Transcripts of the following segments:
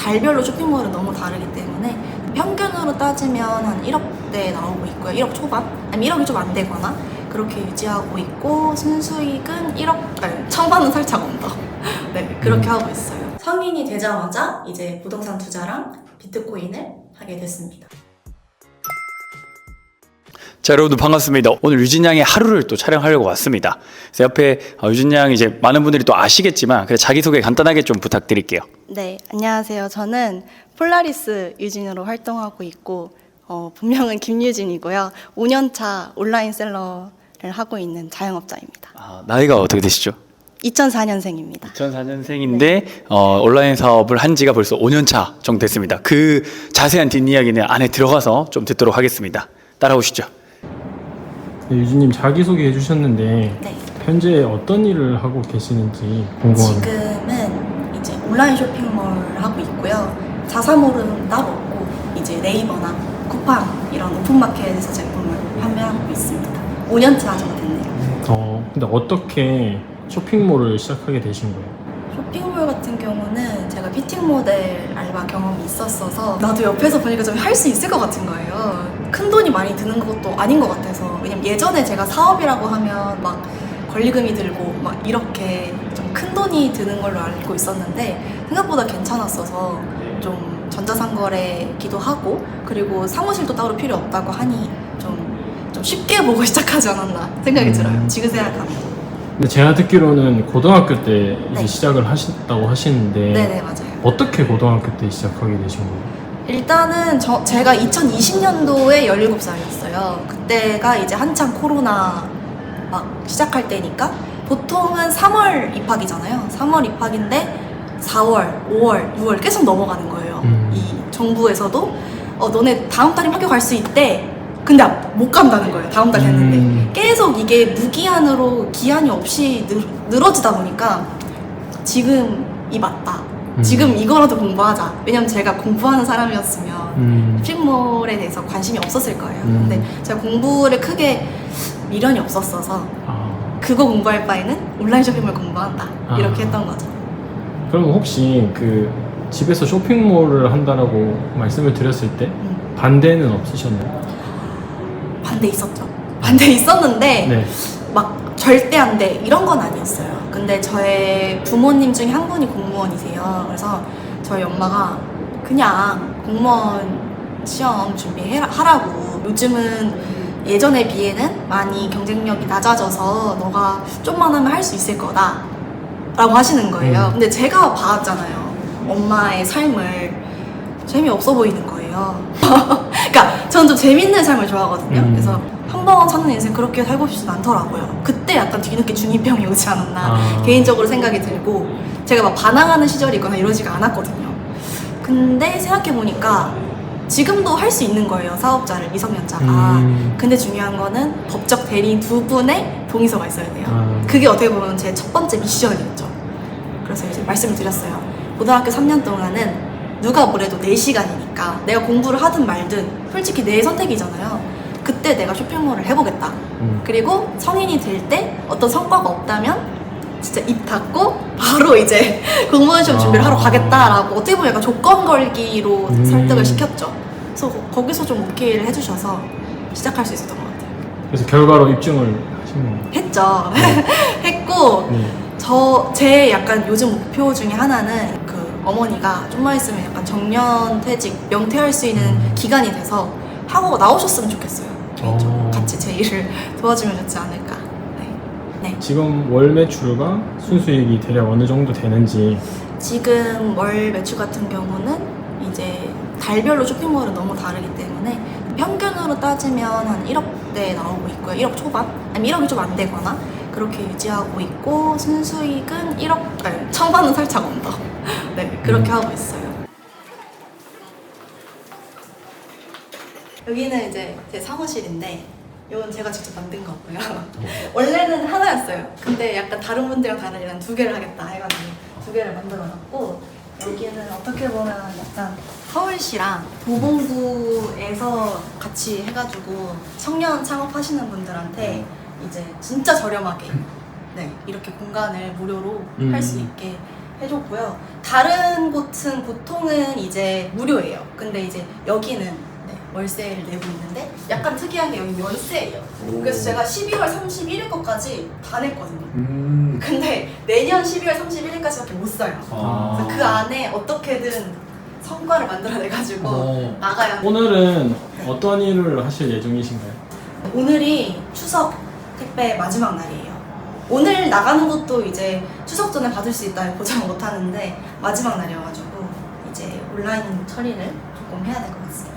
달별로 쇼핑몰은 너무 다르기 때문에 평균으로 따지면 한 1억대 나오고 있고요. 1억 초반? 아니면 1억이 좀 안 되거나 그렇게 유지하고 있고, 순수익은 1억, 아니, 천만원 살짝 언더. 네, 그렇게 하고 있어요. 성인이 되자마자 이제 부동산 투자랑 비트코인을 하게 됐습니다. 자, 여러분들 반갑습니다. 오늘 유진 양의 하루를 또 촬영하려고 왔습니다. 그래서 옆에 유진 양 이제 많은 분들이 또 아시겠지만 그래 자기소개 간단하게 좀 부탁드릴게요. 네, 안녕하세요. 저는 폴라리스 유진으로 활동하고 있고, 본명은 김유진이고요. 5년차 온라인 셀러를 하고 있는 자영업자입니다. 나이가 어떻게 되시죠? 2004년생입니다. 2004년생인데 온라인 사업을 한 지가 벌써 5년 차 정도 됐습니다. 그 자세한 뒷이야기는 안에 들어가서 좀 듣도록 하겠습니다. 따라오시죠. 네, 유진님 자기소개 해주셨는데 네. 현재 어떤 일을 하고 계시는지 궁금합니다. 지금은 이제 온라인 쇼핑몰을 하고 있고요. 자사몰은 따로 없고 이제 네이버나 쿠팡 이런 오픈마켓에서 제품을 판매하고 있습니다. 5년차 정도 됐네요. 근데 어떻게 쇼핑몰을 시작하게 되신 거예요? 쇼핑몰 같은 경우는 제가 피팅 모델 알바 경험이 있었어서 나도 옆에서 보니까 좀 할 수 있을 것 같은 거예요. 큰 돈이 많이 드는 것도 아닌 것 같아서. 왜냐면 예전에 제가 사업이라고 하면 막 권리금이 들고 막 이렇게 좀 큰 돈이 드는 걸로 알고 있었는데 생각보다 괜찮았어서 좀 전자상거래기도 하고, 그리고 사무실도 따로 필요 없다고 하니 좀 쉽게 보고 시작하지 않았나 생각이 들어요. 지금 생각하면. 근데 제가 듣기로는 고등학교 때 이제 네. 시작을 하셨다고 하시는데 네네, 맞아요. 어떻게 고등학교 때 시작하게 되신 거예요? 일단은 제가 2020년도에 17살이었어요. 그때가 이제 한창 코로나 막 시작할 때니까 보통은 3월 입학이잖아요. 3월 입학인데 4월, 5월, 6월 계속 넘어가는 거예요. 이 정부에서도 너네 다음 달이면 학교 갈 수 있대. 근데 못 간다는 거예요. 다음 달 됐는데. 계속 이게 무기한으로 기한이 없이 늘어지다 보니까 지금이 맞다. 지금 이거라도 공부하자. 왜냐면 제가 공부하는 사람이었으면 쇼핑몰에 대해서 관심이 없었을 거예요. 근데 제가 공부를 크게 미련이 없었어서 그거 공부할 바에는 온라인 쇼핑몰 공부한다. 이렇게 했던 거죠. 그럼 혹시 그 집에서 쇼핑몰을 한다라고 말씀을 드렸을 때 반대는 없으셨나요? 반대 있었죠. 반대 있었는데 네. 막 절대 안 돼 이런 건 아니었어요. 근데 저의 부모님 중에 한 분이 공무원이세요. 그래서 저희 엄마가 그냥 공무원 시험 준비하라고, 요즘은 예전에 비해는 많이 경쟁력이 낮아져서 너가 좀만 하면 할 수 있을 거다 라고 하시는 거예요. 근데 제가 봐왔잖아요. 엄마의 삶을. 재미없어 보이는 거예요. 그러니까 저는 좀 재밌는 삶을 좋아하거든요. 그래서 한 번 사는 인생 그렇게 살고 싶진 않더라고요. 그때 약간 뒤늦게 중2병이 오지 않았나 개인적으로 생각이 들고, 제가 막 반항하는 시절이 있거나 이러지가 않았거든요. 근데 생각해보니까 지금도 할 수 있는 거예요. 사업자를, 미성년자가. 근데 중요한 거는 법적 대리인 두 분의 동의서가 있어야 돼요. 그게 어떻게 보면 제 첫 번째 미션이었죠. 그래서 이제 말씀을 드렸어요. 고등학교 3년 동안은 누가 뭐래도 4시간이니까 내가 공부를 하든 말든 솔직히 내 선택이잖아요. 그때 내가 쇼핑몰을 해보겠다. 그리고 성인이 될 때 어떤 성과가 없다면 진짜 입 닫고 바로 이제 공무원 시험 준비를 하러 가겠다라고 어떻게 보면 약간 조건 걸기로 설득을 시켰죠. 그래서 거기서 좀 오케이를 해주셔서 시작할 수 있었던 것 같아요. 그래서 결과로 입증을 하신 건가요? 했죠. 했고 제 약간 요즘 목표 중에 하나는 그 어머니가 좀만 있으면 약간 정년퇴직, 명퇴할 수 있는 기간이 돼서 하고 나오셨으면 좋겠어요. 개인적으로 같이 제 일을 도와주면 좋지 않을까. 네. 지금 월 매출과 순수익이 대략 어느 정도 되는지. 지금 월 매출 같은 경우는 이제 달별로 쇼핑몰은 너무 다르기 때문에 평균으로 따지면 한 1억대 나오고 있고요. 1억 초반? 아니면 1억이 좀 안 되거나 그렇게 유지하고 있고, 순수익은 1억, 아니, 천만원 살짝 언더. 네, 그렇게 하고 있어요. 여기는 이제 제 사무실인데, 이건 제가 직접 만든 거고요. 원래는 하나였어요. 근데 약간 다른 분들이랑 다르게 2개를 하겠다 해가지고 2개를 만들어놨고, 여기는 어떻게 보면 약간 서울시랑 도봉구에서 같이 해가지고 청년 창업하시는 분들한테 이제 진짜 저렴하게 이렇게 공간을 무료로 할 수 있게 해줬고요. 다른 곳은 보통은 이제 무료예요. 근데 이제 여기는 네, 월세를 내고 있는데 약간 특이한 게 여기 연세예요. 그래서 제가 12월 31일 것까지 다 냈거든요. 근데 내년 12월 31일까지밖에 못 써요. 그래서 그 안에 어떻게든 성과를 만들어내가지고 나가야 돼요. 오늘은 어떤 일을 하실 예정이신가요? 오늘이 추석 택배 마지막 날이에요. 오늘 나가는 것도 이제 추석 전에 받을 수 있다 보장 못 하는데 마지막 날이어가지고 이제 온라인 처리를 조금 해야 될 것 같습니다.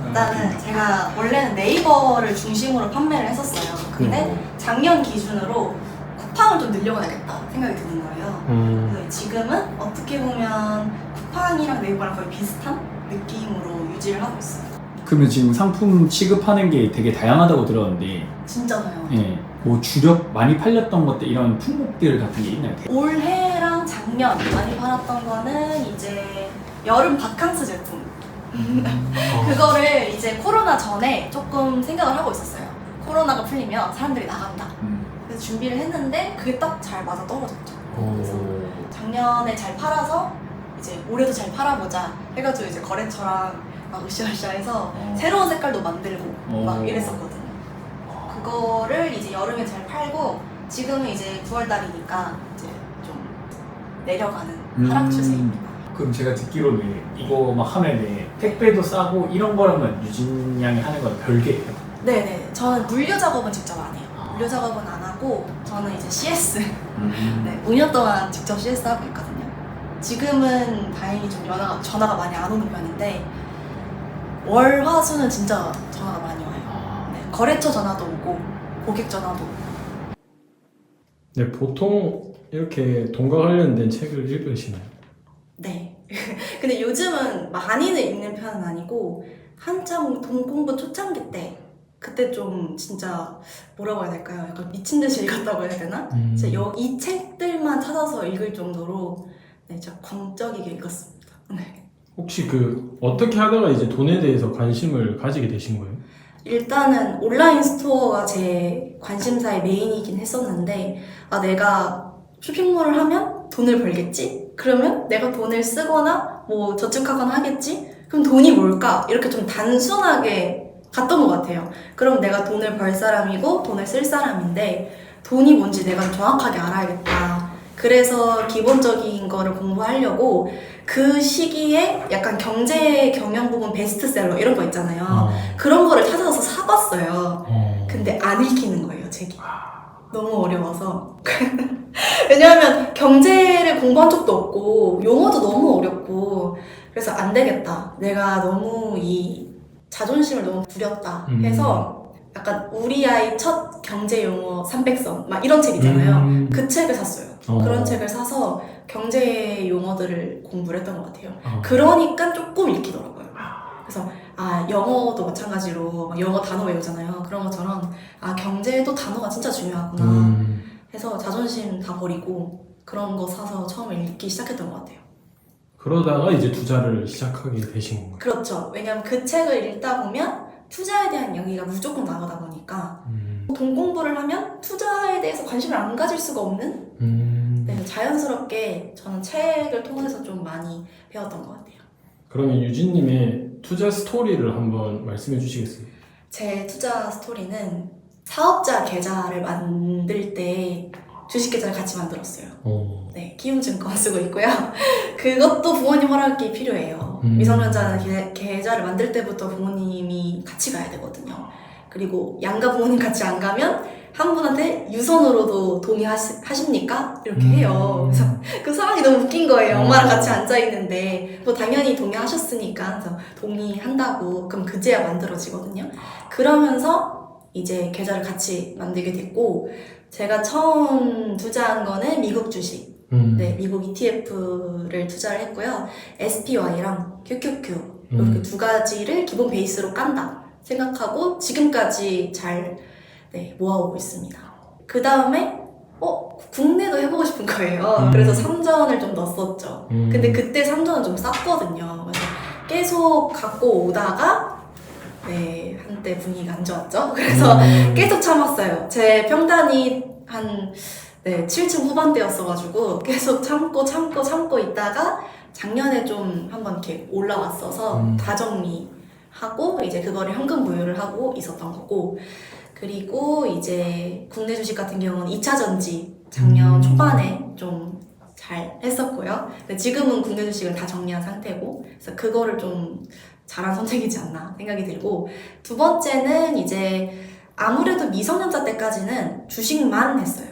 일단은 제가 원래는 네이버를 중심으로 판매를 했었어요. 근데 작년 기준으로 쿠팡을 좀 늘려가야겠다 생각이 드는 거예요. 그래서 지금은 어떻게 보면 쿠팡이랑 네이버랑 거의 비슷한 느낌으로 유지를 하고 있어요. 그러면 지금 상품 취급하는 게 되게 다양하다고 들었는데, 진짜나요? 예, 뭐 주력 많이 팔렸던 것들 이런 품목들 같은 게 있나요? 올해랑 작년 많이 팔았던 거는 이제 여름 바캉스 제품. 그거를 이제 코로나 전에 조금 생각을 하고 있었어요. 코로나가 풀리면 사람들이 나간다. 그래서 준비를 했는데 그게 딱 잘 맞아 떨어졌죠. 그래서 작년에 잘 팔아서 이제 올해도 잘 팔아보자 해가지고 이제 거래처랑 막 으쌰으쌰해서 새로운 색깔도 만들고 막 이랬었거든요. 그거를 이제 여름에 잘 팔고 지금은 이제 9월달이니까 이제 좀 내려가는 하락 추세입니다. 그럼 제가 듣기로는 이거 막 하면은 택배도 싸고 이런 거라면 유진 양이 하는 건 별개예요? 네네. 저는 물류 작업은 직접 안 해요. 물류 작업은 안 하고 저는 이제 CS 네, 5년 동안 직접 CS 하고 있거든요. 지금은 다행히 좀 전화가 많이 안 오는 편인데 월, 화, 수는 진짜 전화가 많이 와요. 네, 거래처 전화도 오고 고객 전화도 오고. 네, 보통 이렇게 돈과 관련된 책을 읽으시나요? 네. 근데 요즘은 많이는 읽는 편은 아니고 한참 돈 공부 초창기 때 그때 좀 진짜 뭐라고 해야 될까요? 약간 미친 듯이 읽었다고 해야 되나? 진짜 이 책들만 찾아서 읽을 정도로 네, 진짜 광적이게 읽었습니다. 네. 혹시 그 어떻게 하다가 이제 돈에 대해서 관심을 가지게 되신 거예요? 일단은 온라인 스토어가 제 관심사의 메인이긴 했었는데 아 내가 쇼핑몰을 하면 돈을 벌겠지? 그러면 내가 돈을 쓰거나 뭐 저축하거나 하겠지? 그럼 돈이 뭘까? 이렇게 좀 단순하게 갔던 것 같아요. 그럼 내가 돈을 벌 사람이고 돈을 쓸 사람인데 돈이 뭔지 내가 정확하게 알아야겠다. 그래서 기본적인 거를 공부하려고 그 시기에 약간 경제 경영 부분 베스트셀러 이런 거 있잖아요. 그런 거를 찾아서 사봤어요. 근데 안 읽히는 거예요, 책이. 너무 어려워서. 왜냐하면 경제를 공부한 적도 없고 용어도 너무 어렵고 그래서 안 되겠다. 내가 너무 이 자존심을 너무 부렸다 해서 약간 우리 아이 첫 경제 용어 300선 막 이런 책 있잖아요. 그 책을 샀어요. 그런 책을 사서 경제 용어들을 공부를 했던 것 같아요. 그러니까 조금 읽히더라고요. 그래서 아 영어도 마찬가지로 막 영어 단어 외우잖아요. 그런 것처럼 아 경제도 단어가 진짜 중요하구나 해서 자존심 다 버리고 그런 거 사서 처음에 읽기 시작했던 것 같아요. 그러다가 이제 투자를 시작하게 되신 건가요? 그렇죠. 왜냐면 그 책을 읽다 보면 투자에 대한 이야기가 무조건 나오다 보니까 돈 공부를 하면 투자에 대해서 관심을 안 가질 수가 없는 네, 자연스럽게 저는 책을 통해서 좀 많이 배웠던 것 같아요. 그러면 유진님의 투자 스토리를 한번 말씀해 주시겠어요? 제 투자 스토리는 사업자 계좌를 만들 때 주식 계좌를 같이 만들었어요. 네, 키움증권 쓰고 있고요. 그것도 부모님 허락이 필요해요. 미성년자는 계좌를 만들 때부터 부모님이 같이 가야 되거든요. 그리고 양가 부모님 같이 안 가면 한 분한테 유선으로도 동의하십니까? 이렇게 해요. 그래서 그 상황이 너무 웃긴 거예요. 엄마랑 같이 앉아있는데 뭐 당연히 동의하셨으니까 그래서 동의한다고 그럼 그제야 만들어지거든요. 그러면서 이제 계좌를 같이 만들게 됐고 제가 처음 투자한 거는 미국 주식 네, 미국 ETF를 투자를 했고요. SPY랑 QQQ 이렇게 두 가지를 기본 베이스로 깐다 생각하고 지금까지 잘 네, 모아오고 있습니다. 그 다음에 국내도 해보고 싶은 거예요. 그래서 삼전을 좀 넣었었죠. 근데 그때 삼전은 좀 쌌거든요. 그래서 계속 갖고 오다가 네, 한때 분위기가 안 좋았죠. 그래서 계속 참았어요. 제 평단이 한 네, 7층 후반대였어가지고 계속 참고 있다가 작년에 좀 한번 이렇게 올라왔어서 다 정리하고 이제 그거를 현금 부여를 하고 있었던 거고, 그리고 이제 국내 주식 같은 경우는 2차 전지 작년 초반에 좀 잘 했었고요. 근데 지금은 국내 주식을 다 정리한 상태고, 그래서 그거를 좀 잘한 선택이지 않나 생각이 들고, 두 번째는 이제 아무래도 미성년자 때까지는 주식만 했어요.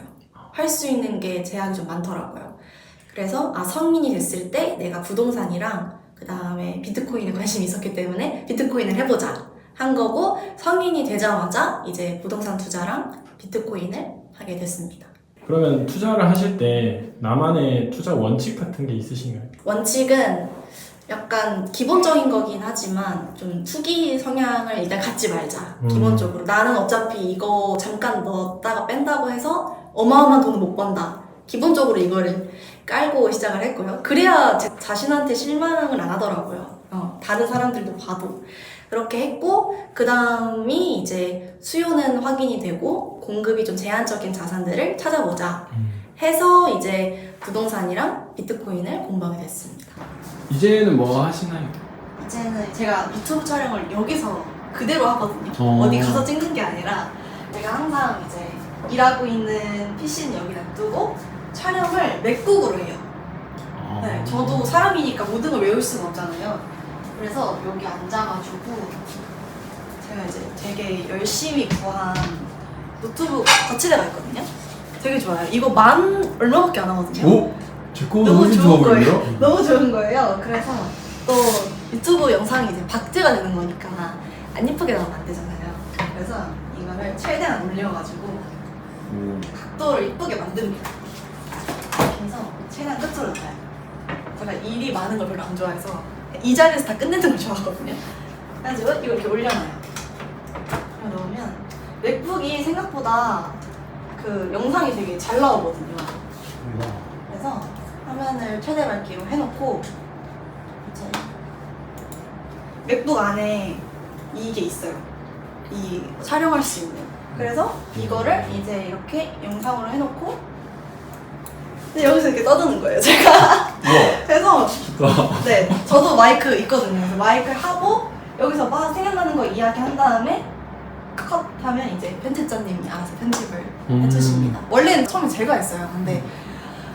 할 수 있는 게 제한이 좀 많더라고요. 그래서 성인이 됐을 때 내가 부동산이랑 그 다음에 비트코인에 관심이 있었기 때문에 비트코인을 해보자 한 거고, 성인이 되자마자 이제 부동산 투자랑 비트코인을 하게 됐습니다. 그러면 투자를 하실 때 나만의 투자 원칙 같은 게 있으신가요? 원칙은 약간 기본적인 거긴 하지만 좀 투기 성향을 일단 갖지 말자. 기본적으로 나는 어차피 이거 잠깐 넣었다가 뺀다고 해서 어마어마한 돈을 못 번다. 기본적으로 이거를 깔고 시작을 했고요. 그래야 제 자신한테 실망을 안 하더라고요. 다른 사람들도 봐도 그렇게 했고, 그 다음이 이제 수요는 확인이 되고 공급이 좀 제한적인 자산들을 찾아보자 해서 이제 부동산이랑 비트코인을 공부하게 됐습니다. 이제는 뭐 하시나요? 이제는 제가 유튜브 촬영을 여기서 그대로 하거든요. 어. 어디 가서 찍는 게 아니라 제가 항상 이제 일하고 있는 PC는 여기 놔두고 촬영을 맥북으로 해요. 네, 저도 사람이니까 모든 걸 외울 수는 없잖아요. 그래서 여기 앉아가지고 제가 이제 되게 열심히 구한 노트북 거치대가 있거든요. 되게 좋아요. 이거 얼마밖에 안 하거든요. 오? 제거 너무 좋은 거예요. 보이네요? 너무 좋은 거예요. 그래서 또 유튜브 영상이 이제 박제가 되는 거니까 안 예쁘게 나오면 안 되잖아요. 그래서 이거를 최대한 올려가지고 각도를 이쁘게 만듭니다. 그래서 최대한 끝으로 놔요. 제가 일이 많은 걸 별로 안 좋아해서 이 자리에서 다 끝내는 걸 좋아하거든요. 그래가지고 이걸 이렇게 올려놔요. 그럼 넣으면 맥북이 생각보다 그 영상이 되게 잘 나오거든요. 그래서 화면을 최대 밝기로 해놓고 이제 맥북 안에 이게 있어요. 이 촬영할 수 있는. 그래서 이거를 이제 이렇게 영상으로 해놓고 근데 여기서 이렇게 떠드는 거예요, 제가. 그래서 네, 저도 마이크 있거든요. 그래서 마이크를 하고 여기서 막 생각나는 거 이야기한 다음에 컷 하면 이제 편집자님이 알아서 편집을 해주십니다. 원래는 처음에 제가 했어요. 근데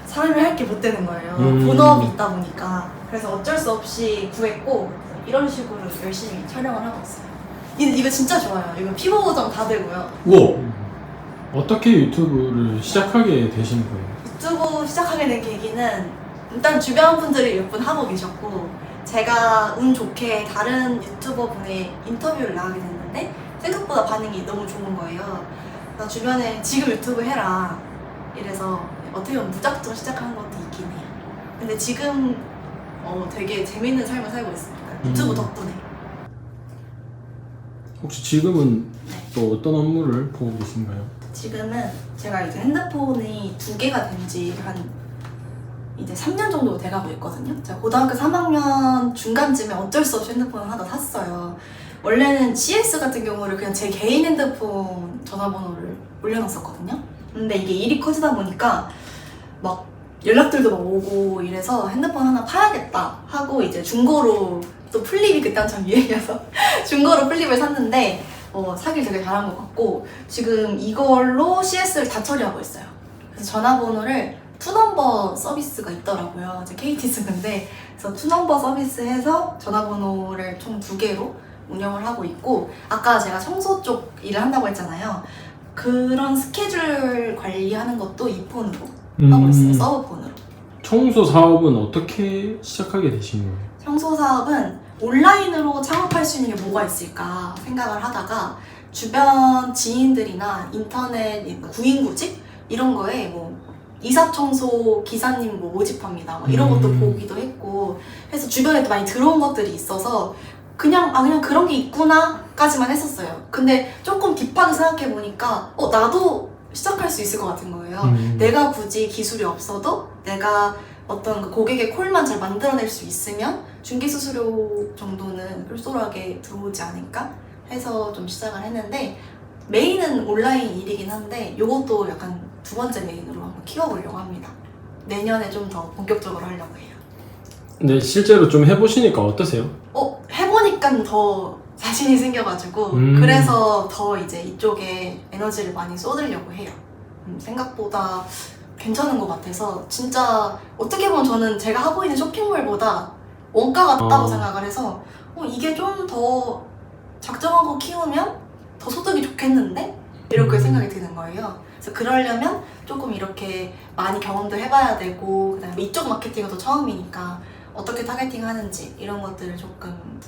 사람이 할 게 못 되는 거예요. 본업이 있다 보니까. 그래서 어쩔 수 없이 구했고 이런 식으로 열심히 촬영을 하고 있어요. 이거 진짜 좋아요. 이거 피부 보정 다 되고요. 우와! 어떻게 유튜브를 시작하게 되신 거예요? 유튜브 시작하게 된 계기는 일단 주변 분들이 몇 분 하고 계셨고, 제가 운 좋게 다른 유튜버 분의 인터뷰를 나가게 됐는데 생각보다 반응이 너무 좋은 거예요. 그래서 주변에 지금 유튜브 해라 이래서 어떻게 보면 무작정 시작한 것도 있긴 해요. 근데 지금 되게 재밌는 삶을 살고 있습니다. 유튜브 덕분에. 혹시 지금은 네. 또 어떤 업무를 보고 계신가요? 지금은 제가 이제 핸드폰이 2개가 된 지 이제 3년 정도 돼가고 있거든요. 제가 고등학교 3학년 중간쯤에 어쩔 수 없이 핸드폰을 하나 샀어요. 원래는 CS 같은 경우를 그냥 제 개인 핸드폰 전화번호를 올려놨었거든요. 근데 이게 일이 커지다 보니까 막 연락들도 막 오고 이래서 핸드폰 하나 파야겠다 하고 이제 중고로, 또 플립이 그때 한참 유행이어서 중고로 플립을 샀는데 사길 되게 잘한 것 같고, 지금 이걸로 CS를 다 처리하고 있어요. 그래서 전화번호를 투넘버 서비스가 있더라고요. 이제 KT 쓰는데, 그래서 투넘버 서비스 해서 전화번호를 총 2개로 운영을 하고 있고, 아까 제가 청소 쪽 일을 한다고 했잖아요. 그런 스케줄 관리하는 것도 이 폰으로 하고 있어요. 서브폰으로. 청소 사업은 어떻게 시작하게 되신 거예요? 청소 사업은 온라인으로 창업할 수 있는 게 뭐가 있을까 생각을 하다가 주변 지인들이나 인터넷 구인구직 이런 거에 뭐 이사청소 기사님 뭐 모집합니다 이런 것도 보기도 했고 해서 주변에 많이 들어온 것들이 있어서 그냥 그런 게 있구나 까지만 했었어요. 근데 조금 딥하게 생각해 보니까 나도 시작할 수 있을 것 같은 거예요. 내가 굳이 기술이 없어도 내가 어떤 그 고객의 콜만 잘 만들어낼 수 있으면 중개수수료 정도는 쏠쏠하게 들어오지 않을까 해서 좀 시작을 했는데, 메인은 온라인 일이긴 한데 요것도 약간 두 번째 메인으로 한번 키워보려고 합니다. 내년에 좀 더 본격적으로 하려고 해요. 근데 실제로 좀 해보시니까 어떠세요? 해보니까 더 자신이 생겨가지고 그래서 더 이제 이쪽에 에너지를 많이 쏟으려고 해요. 생각보다 괜찮은 것 같아서 진짜 어떻게 보면 저는 제가 하고 있는 쇼핑몰보다 원가가 낮다고 생각을 해서 이게 좀 더 작정하고 키우면 더 소득이 좋겠는데? 이렇게 생각이 드는 거예요. 그래서 그러려면 조금 이렇게 많이 경험도 해봐야 되고 그다음에 이쪽 마케팅은 또 처음이니까 어떻게 타겟팅 하는지 이런 것들을 조금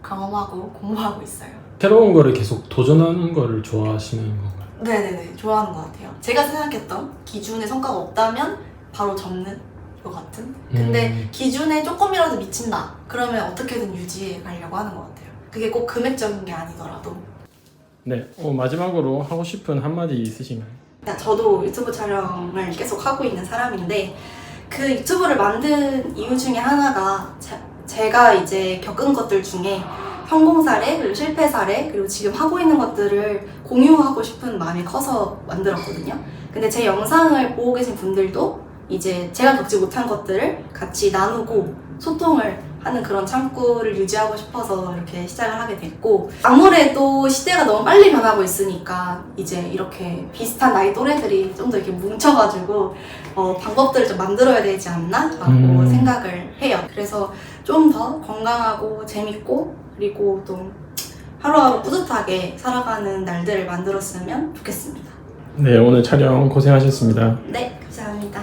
경험하고 공부하고 있어요. 새로운 거를 계속 도전하는 거를 좋아하시는 건가요? 네네네, 좋아하는 것 같아요. 제가 생각했던 기준에 성과가 없다면 바로 접는 것 같은? 근데 기준에 조금이라도 미친다 그러면 어떻게든 유지해 가려고 하는 것 같아요. 그게 꼭 금액적인 게 아니더라도. 네, 마지막으로 하고 싶은 한마디 있으신가요? 저도 유튜브 촬영을 계속 하고 있는 사람인데 그 유튜브를 만든 이유 중에 하나가 제가 이제 겪은 것들 중에 성공 사례, 그리고 실패 사례, 그리고 지금 하고 있는 것들을 공유하고 싶은 마음이 커서 만들었거든요. 근데 제 영상을 보고 계신 분들도 이제 제가 겪지 못한 것들을 같이 나누고 소통을 하는 그런 창구를 유지하고 싶어서 이렇게 시작을 하게 됐고, 아무래도 시대가 너무 빨리 변하고 있으니까 이제 이렇게 비슷한 나이 또래들이 좀 더 이렇게 뭉쳐가지고 방법들을 좀 만들어야 되지 않나? 라고 생각을 해요. 그래서 좀 더 건강하고 재밌고 그리고 또 하루하루 뿌듯하게 살아가는 날들을 만들었으면 좋겠습니다. 네, 오늘 촬영 고생하셨습니다. 네, 감사합니다.